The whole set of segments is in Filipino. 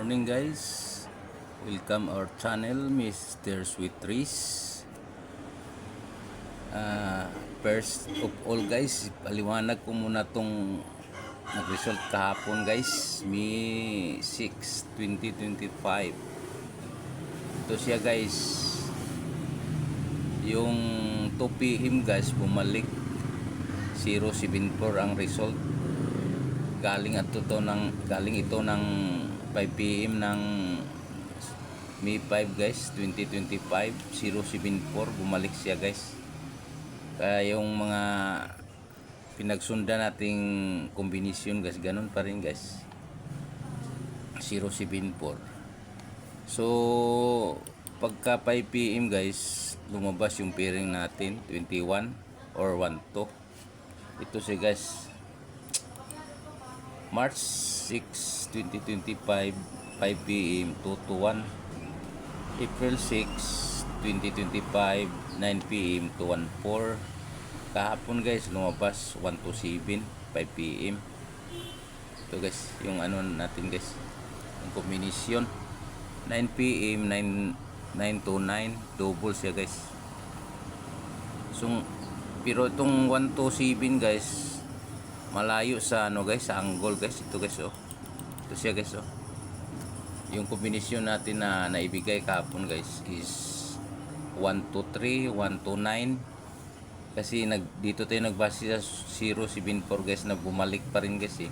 Morning guys, welcome our channel Mr. Sweet Trees. First of all guys, paliwanag ko muna tong nag-result kahapon guys, May 6, 2025. Ito siya guys, yung 2 PM guys bumalik 074 ang result. Galing ito ng 5 PM ng May 5 guys 2025, 074 bumalik siya guys. Kaya yung mga pinagsundan nating kombinasyon guys, ganun pa rin guys, 074. So pagka 5 PM guys lumabas yung pairing natin 21 or 12. Ito siya guys, March 6, 2025, 5 PM 2 to 1. April 6, 2025, 9 PM to 14. Kahapon guys lumabas 1 to 7, 5 PM. Ito guys yung ano natin guys, yung kombinasyon 9 PM, 9 to 9, double siya guys. So pero itong 1 to 7 guys malayo sa ano guys, sa angle guys. Ito guys oh, ito siya guys oh. Yung kombinasyon natin na naibigay kahapon guys is 1 to 3, 1 to 9. Kasi dito tayo nagbase sa 074 guys, na bumalik pa rin guys eh.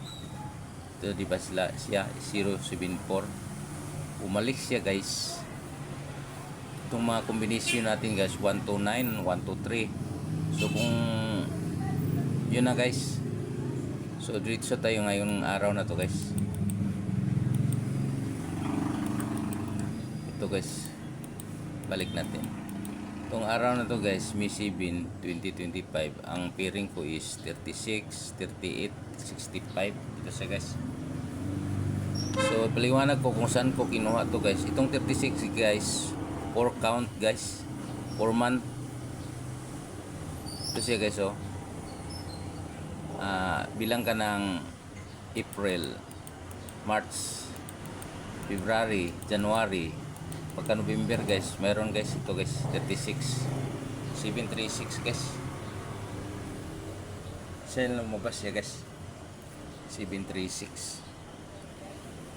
Ito diba siya 074, bumalik siya guys. Itong mga kombinasyon natin guys, 1 to 9, 1 to 3. So kung yun na guys, so diretso tayo ngayong araw na to guys. Ito guys, balik natin. Itong araw na to guys, May 7, 2025, ang pairing ko is 36, 38, 65. Ito siya guys. So paliwanag ko kung saan ko kinuha to guys. Itong 36 guys, 4 count guys, 4 month. Ito siya guys oh. Bilang ka ng April, March, February, January, pagka November guys, mayroon guys ito guys 36, 736 guys. Siya lang lumabas siya guys, 736.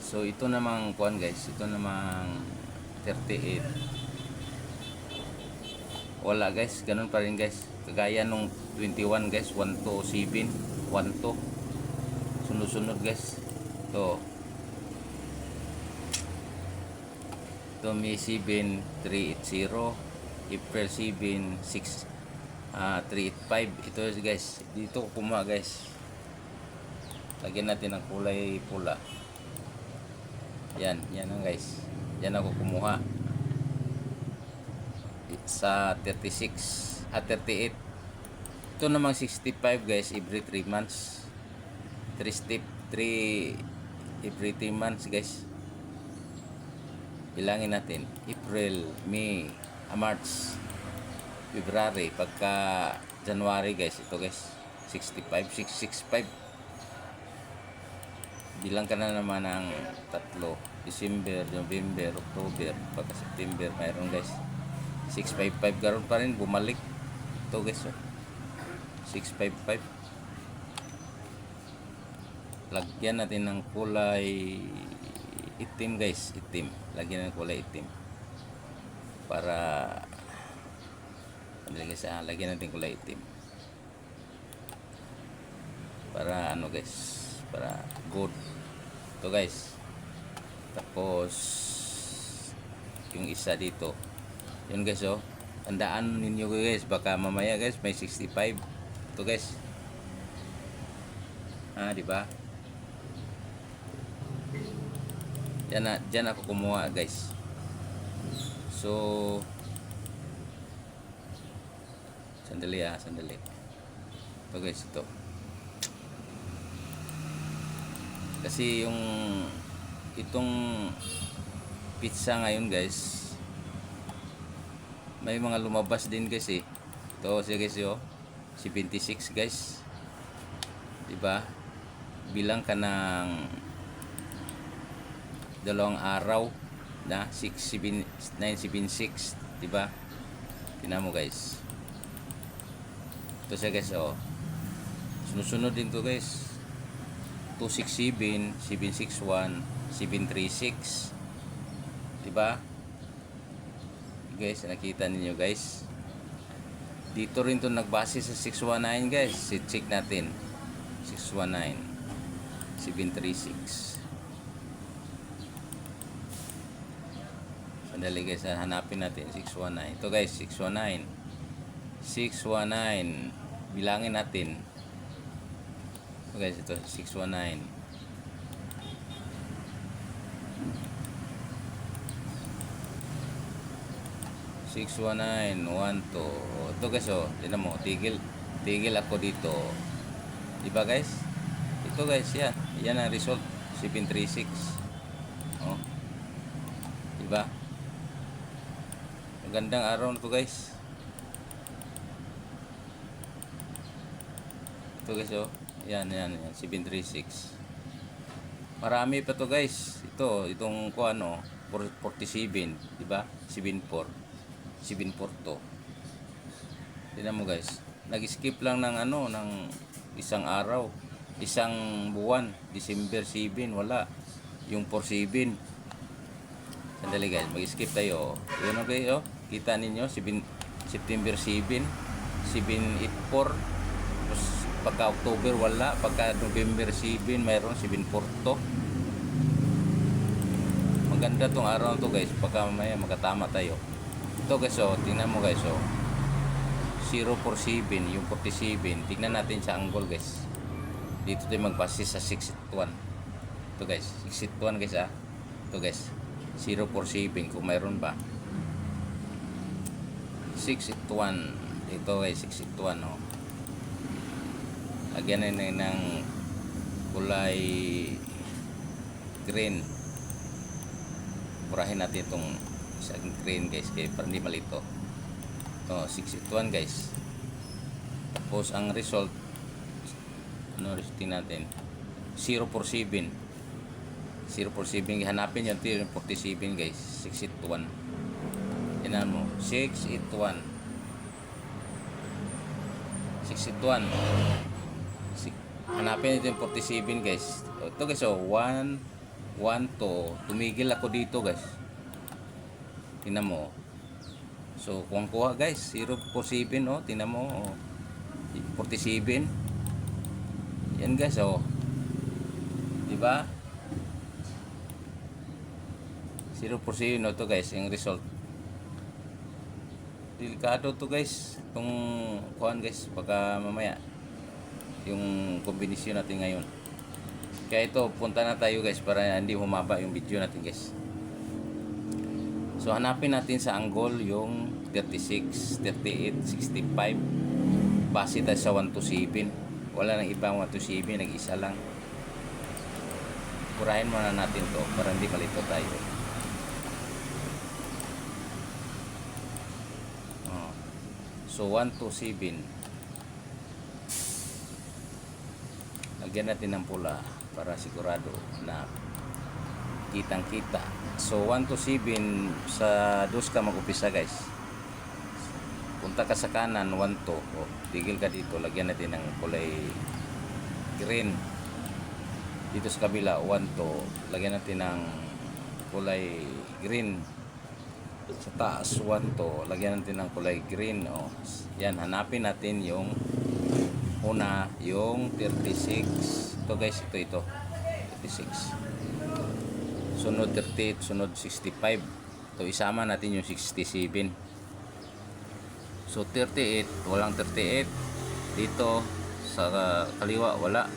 So ito namang kuan guys, ito namang 38, wala guys, ganun pa rin guys. Kagaya nung 21 guys, 1 to 7, 1 to sunod-sunod guys. Ito May 7, 380, April 7, 6, 385. Ito guys, dito ko kumuha guys. Lagyan natin ng kulay pula. Yan ang guys, yan ako kumuha sa 36 at 38. Ito namang 65 guys, every 3 months. 3 step, 3 every 3 months guys. Bilangin natin, April, May, March, February, pagka January guys, ito guys 65, 665. Bilang ka na naman ng tatlo, December, November, October, pagka September mayroon guys 655. Garon pa rin bumalik ito guys oh. 655. Lagyan natin ng kulay itim guys, itim. Lagyan ng kulay itim para lagyan natin kulay itim para ano guys, para good ito guys. Tapos yung isa dito, yun guys oh, tandaan ninyo guys, baka mamaya guys may 65 ito guys. Di ba? Diyan ako kumuha guys. So sandali. Ito guys, ito. Kasi itong pizza ngayon guys, may mga lumabas din guys eh. Ito siya guys yo, 76 guys. Diba? Bilang ka ng dalawang araw na 976, di ba? Tingnan mo guys. Ito siya guys, oh. Sunod-sunod din to guys. 267, 761, 736. Di ba? Guys, nakita niyo guys. Dito rin to nagbase sa 619 guys. Check natin. 619, 736. Sandali guys, hanapin natin 619. Ito guys, 619. 619. Bilangin natin. Ito guys, ito 619. Six, 1, 9, 1, 2. Ito guys, oh, tignan mo, tigil ako dito. Diba guys? Ito guys, yan ang result, 736. Oh. Diba? Magandang araw na to guys. Ito guys, oh. Yan, 736. Marami pa to guys. Itong ko ano, 47, diba? 74. 742. Tingnan mo guys. Nag-skip lang ng ano, ng isang araw, isang buwan, December 7, wala. Yung 47. Sandali guys, mag-skip tayo. Yun okay, oh. Kita ninyo, September 7, 784. Tapos pagka October wala, pagka November 7 mayroon 742. Maganda tong araw to guys, pagka mamaya makatama tayo. Ito guys, oh, tingnan mo guys, oh. 047, yung 47. Tingnan natin sa angle guys. Dito tayo magbase sa 681. Ito guys, 681 guys, ah. Ito guys, 047 kung mayroon ba. 681. Ito guys, 681, oh. Lagyan na ng kulay green. Purahin natin itong sa green guys, kaya para hindi malito. Ito, 681 guys. Tapos ang result, ano resulting natin? 047. 047, hanapin nyo ito yung 47 guys. 681. Tingnan mo, 681. 681. Hanapin nyo yung 47 guys. Ito guys, oh, 1, 1, 2. Tumigil ako dito guys. Tingnan mo. So, kung kuha guys, 047, oh, tingnan mo, oh, 47. Yan guys, oh. Diba? 047, no, to guys, yung result. Delikado to guys, itong kuhan guys, baka mamaya, yung kombinasyon natin ngayon. Kaya ito, punta na tayo guys, para hindi humaba yung video natin guys. So hanapin natin sa angle yung 36, 38, 65. Base tayo sa 127. Wala nang ibang 127, nag-isa lang. Purahin muna natin to para hindi malito tayo. Oh. So 127. Lagyan natin ng pula para sigurado na kitang-kita. So 127 sa dos ka mag-upisa guys. Punta ka sa kanan 12. Oh, tigil ka dito, lagyan natin ng kulay green. Dito sa kabila 12, lagyan natin ng kulay green. Sa taas 12, lagyan natin ng kulay green. Oh, yan, hanapin natin yung una, yung 36. Ito guys, ito 36. Sunod 38, sunod 65. So isama natin yung 67. So 38, walang 38. Dito sa kaliwa wala.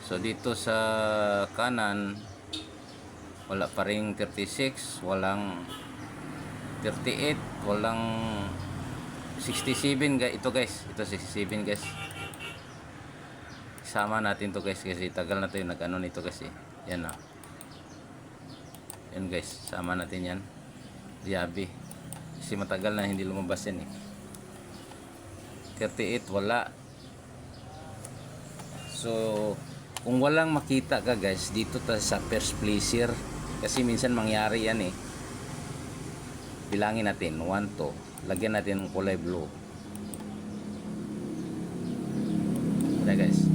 So dito sa kanan wala pa ring 36, walang 38, walang 67 guys. Ito guys, ito 67 guys. Isama natin to guys kasi tagal na tayo nag-ano nito kasi. Yan na. Yan guys, sama natin yan. Diaby. Kasi matagal na hindi lumabas yan eh. 38 wala. So kung walang makita ka guys, dito tayo sa first placer. Kasi minsan mangyari yan eh. Bilangin natin, 1 to. Lagyan natin ng kulay blue. Ayan guys.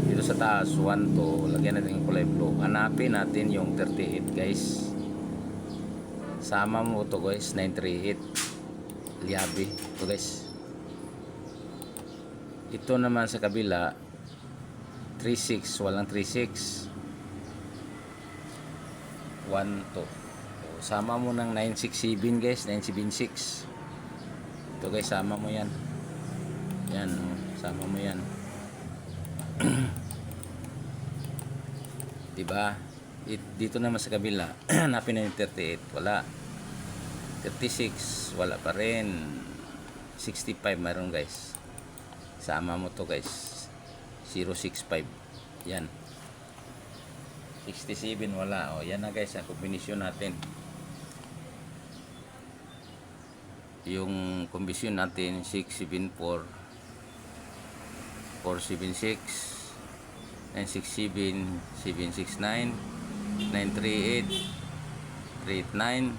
Dito sa taas, 1 to. Lagyan natin ng kulay blue. Hanapin natin yung 38 guys. Sama mo to guys, 938. Liabi. Ito guys. Ito naman sa kabila, 36, walang 36. 1 to. So, sama mo ng 967 guys, 976. Ito guys, sama mo yan. Yan, sama mo yan. Diba? Dito naman sa kabila, hanapin na yung 38, wala. 36, wala pa rin. 65 mayroon guys. Sama mo to guys. 065. Yan. 67 wala. O, yan na guys ang kombinasyon natin. Yung kombinasyon natin 674 476 967 769 938 389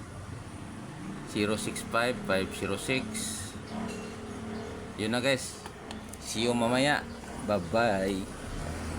065 506. Yun na guys. See you mamaya. Bye bye.